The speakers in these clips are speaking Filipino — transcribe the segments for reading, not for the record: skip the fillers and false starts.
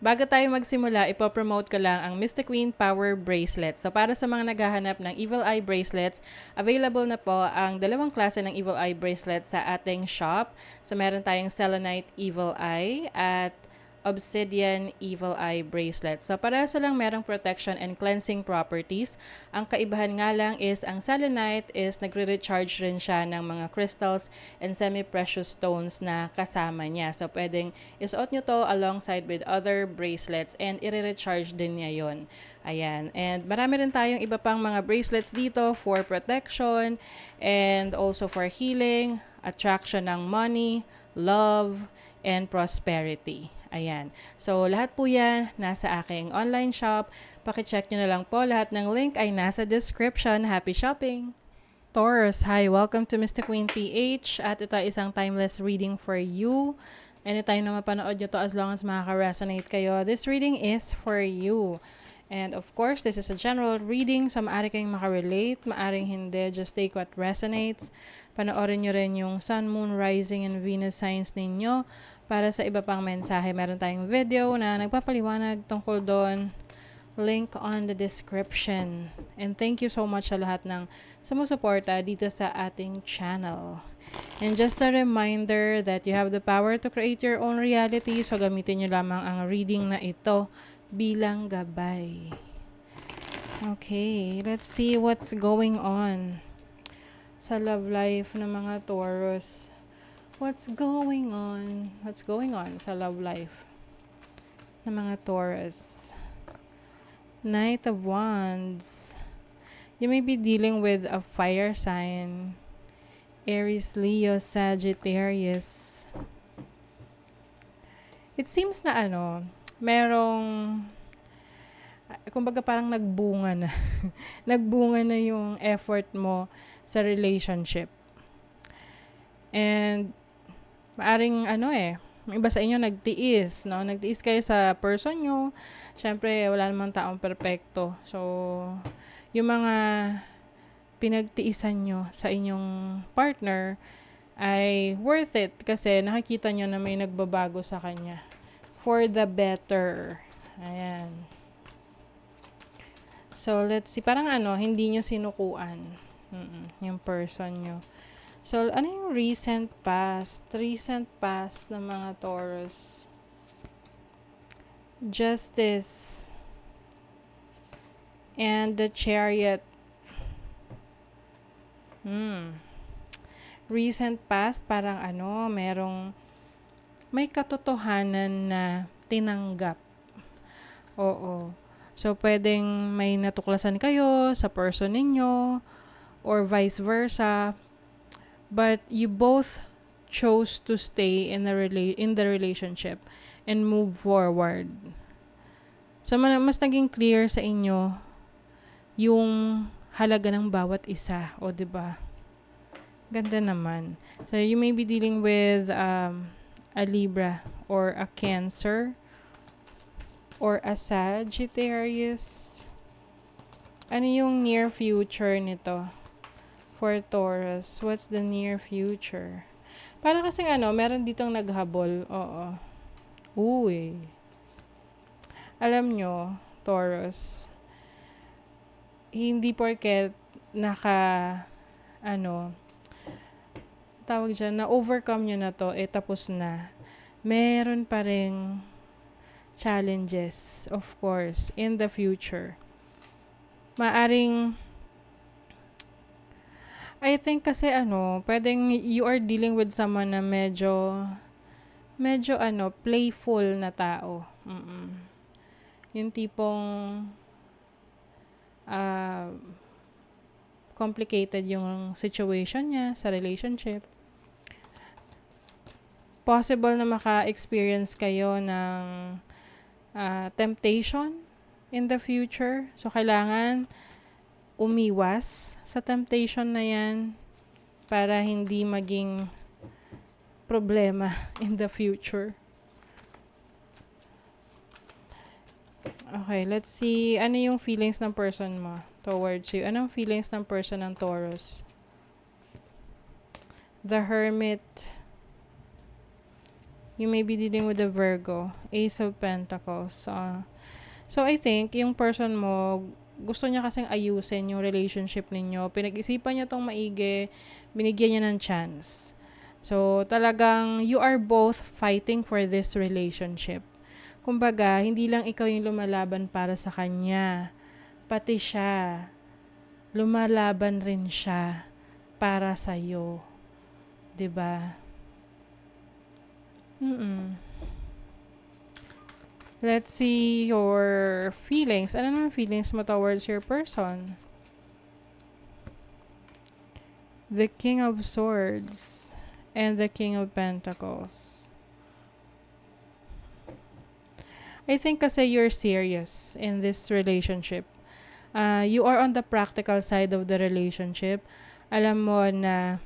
Bago tayo magsimula, ipopromote ko lang ang Mystic Queen Power Bracelet. So para sa mga naghahanap ng Evil Eye Bracelets, available na po ang dalawang klase ng Evil Eye Bracelet sa ating shop. So meron tayong Selenite Evil Eye at Obsidian Evil Eye Bracelet. So parehas lang merong protection and cleansing properties. Ang kaibahan nga lang is ang selenite is nagre-recharge rin siya ng mga crystals and semi-precious stones na kasama niya. So pwedeng isuot nyo to alongside with other bracelets and i-recharge din niya yon. Ayan. And marami rin tayong iba pang mga bracelets dito for protection and also for healing, attraction ng money, love, and prosperity. Ayan. So, lahat po yan nasa aking online shop. Pakicheck nyo na lang po. Lahat ng link ay nasa description. Happy shopping! Taurus, hi! Welcome to Mystic Queen PH. At ito ay isang timeless reading for you. Anytime na mapanood nyo to as long as makaka-resonate kayo, this reading is for you. And of course, this is a general reading. So, maaari kayong makarelate, maaring hindi. Just take what resonates. Panoorin nyo rin yung Sun, Moon, Rising, and Venus signs ninyo. Para sa iba pang mensahe, meron tayong video na nagpapaliwanag tungkol doon. Link on the description. And thank you so much sa lahat ng sumusuporta dito sa ating channel. And just a reminder that you have the power to create your own reality. So gamitin nyo lamang ang reading na ito bilang gabay. Okay, let's see what's going on sa love life ng mga Taurus. What's going on? What's going on sa love life ng mga Taurus? Knight of Wands. You may be dealing with a fire sign. Aries, Leo, Sagittarius. It seems na merong, kumbaga parang nagbunga na. Nagbunga na yung effort mo sa relationship. And maaring may iba sa inyo nagtiis, no? Nagtiis kayo sa person nyo. Syempre, wala namang taong perpekto. So, yung mga pinagtiisan nyo sa inyong partner ay worth it kasi nakikita nyo na may nagbabago sa kanya. For the better. Ayan. So, let's see. Parang hindi nyo sinukuan. Yung person nyo. So, ano yung recent past? Recent past ng mga Taurus. Justice. And the Chariot. Recent past, parang may katotohanan na tinanggap. Oo. So, pwedeng may natuklasan kayo sa person ninyo or vice versa. But you both chose to stay in the relationship and move forward. So, mas naging clear sa inyo yung halaga ng bawat isa. O, diba? Ganda naman. So, you may be dealing with a Libra or a Cancer or a Sagittarius. Ano yung near future nito? For Taurus, what's the near future? Para kasing meron ditong naghabol. Oo. Uy. Alam nyo, Taurus, hindi porket tawag dyan, na-overcome nyo na to, tapos na. Meron pa ring challenges, of course, in the future. Maaring I think kasi pwedeng you are dealing with someone na medyo playful na tao. Yung tipong complicated yung situation niya sa relationship. Possible na maka-experience kayo ng temptation in the future. So, kailangan umiwas sa temptation na yan para hindi maging problema in the future. Okay, let's see. Ano yung feelings ng person mo towards you? Anong feelings ng person ng Taurus? The Hermit. You may be dealing with a Virgo, Ace of Pentacles. So I think yung person mo, gusto niya kasing ayusin yung relationship ninyo. Pinag-isipan niya tong maigi, binigyan niya ng chance. So talagang you are both fighting for this relationship. Kumbaga, hindi lang ikaw yung lumalaban para sa kanya. Pati siya, lumalaban rin siya para sa'yo. 'Di ba? Let's see your feelings. Ano naman feelings mo towards your person? The King of Swords and the King of Pentacles. I think kasi you're serious in this relationship. You are on the practical side of the relationship. Alam mo na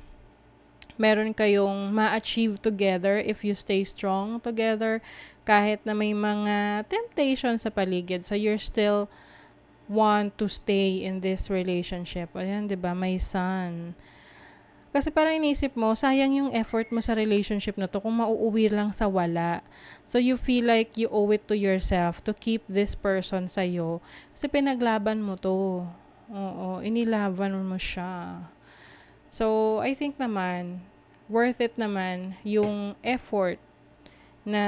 meron kayong ma-achieve together if you stay strong together kahit na may mga temptation sa paligid. So you're still want to stay in this relationship. Ayan, 'di ba? May Sun. Kasi parang inisip mo, sayang yung effort mo sa relationship na to kung mauuwi lang sa wala. So you feel like you owe it to yourself to keep this person sa'yo. Kasi pinaglaban mo to. Oo, inilaban mo siya. So, I think naman, worth it naman yung effort na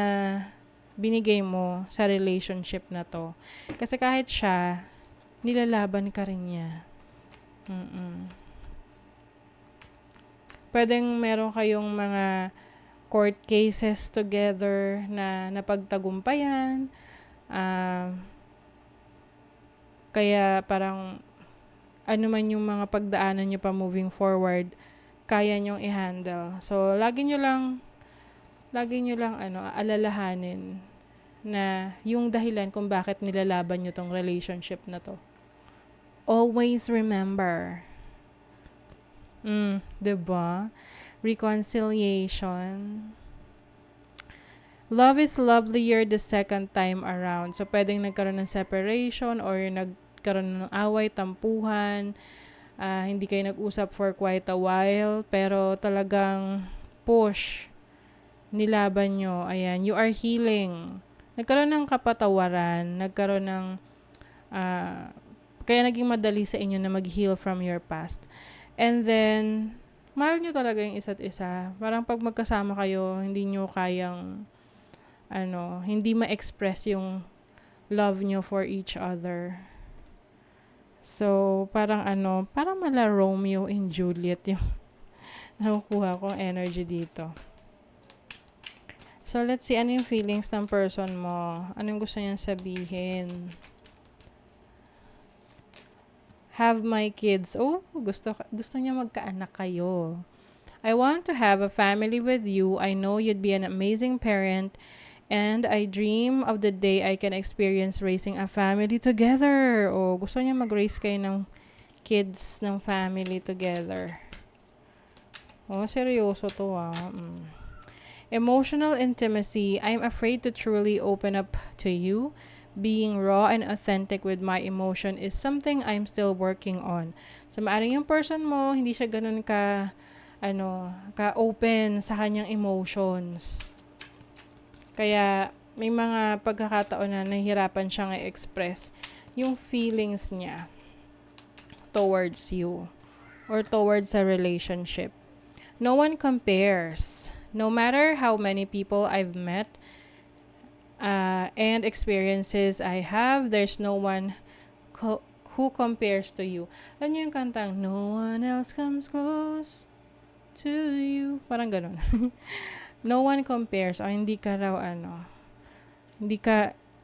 binigay mo sa relationship na to. Kasi kahit siya, nilalaban ka rin niya. Pwedeng meron kayong mga court cases together na napagtagumpayan. Kaya parang ano man yung mga pagdaanan nyo pa moving forward, kaya nyong i-handle. So, lagi nyo lang alalahanin na yung dahilan kung bakit nilalaban nyo tong relationship na to. Always remember. Diba? Reconciliation. Love is lovelier the second time around. So, pwedeng nagkaroon ng separation or nagkaroon ng away, tampuhan. Hindi kayo nag-usap for quite a while. Pero talagang push. Nilaban nyo. Ayan, you are healing. Nagkaroon ng kapatawaran. Nagkaroon ng kaya naging madali sa inyo na mag-heal from your past. And then, mahal nyo talaga yung isa't isa. Parang pag magkasama kayo, hindi nyo kayang hindi ma-express yung love nyo for each other. So, parang parang mala Romeo and Juliet yung nakukuha kong energy dito. So, let's see, ano yung feelings ng person mo? Anong gusto niyang sabihin? Have my kids. Oh, gusto niya magkaanak kayo. I want to have a family with you. I know you'd be an amazing parent. And I dream of the day I can experience raising a family together. O, gusto niya mag-raise kayo ng kids ng family together. Oh, seryoso to Emotional intimacy. I'm afraid to truly open up to you. Being raw and authentic with my emotion is something I'm still working on. So, maaaring yung person mo, hindi siya ganun ka-open sa kanyang emotions. Kaya, may mga pagkakataon na nahihirapan siyang i-express yung feelings niya towards you or towards a relationship. No one compares. No matter how many people I've met and experiences I have, there's no one who compares to you. Ano yung kantang, no one else comes close to you. Parang ganun. No one compares o hindi ka raw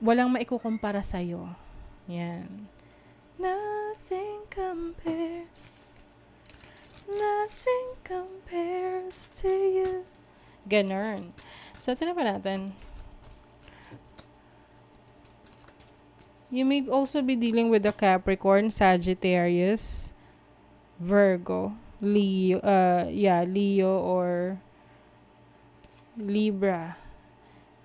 walang maikukumpara sa'yo. Yan. Nothing compares to you. Ganun. So, tinan pa natin. You may also be dealing with a Capricorn, Sagittarius, Virgo, Leo or Libra,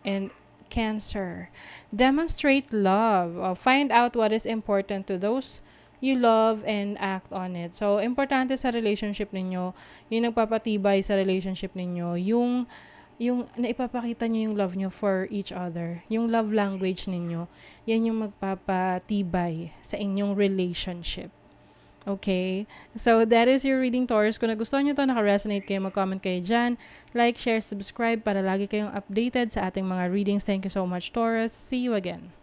and Cancer. Demonstrate love. Find out what is important to those you love and act on it. So, importante sa relationship ninyo, yung nagpapatibay sa relationship ninyo, yung yung naipapakita niyo yung love niyo for each other. Yung love language ninyo, yan yung magpapatibay sa inyong relationship. Okay? So, that is your reading, Taurus. Kung nagustuhan nyo to, naka-resonate kayo, mag-comment kayo dyan. Like, share, subscribe para lagi kayong updated sa ating mga readings. Thank you so much, Taurus. See you again.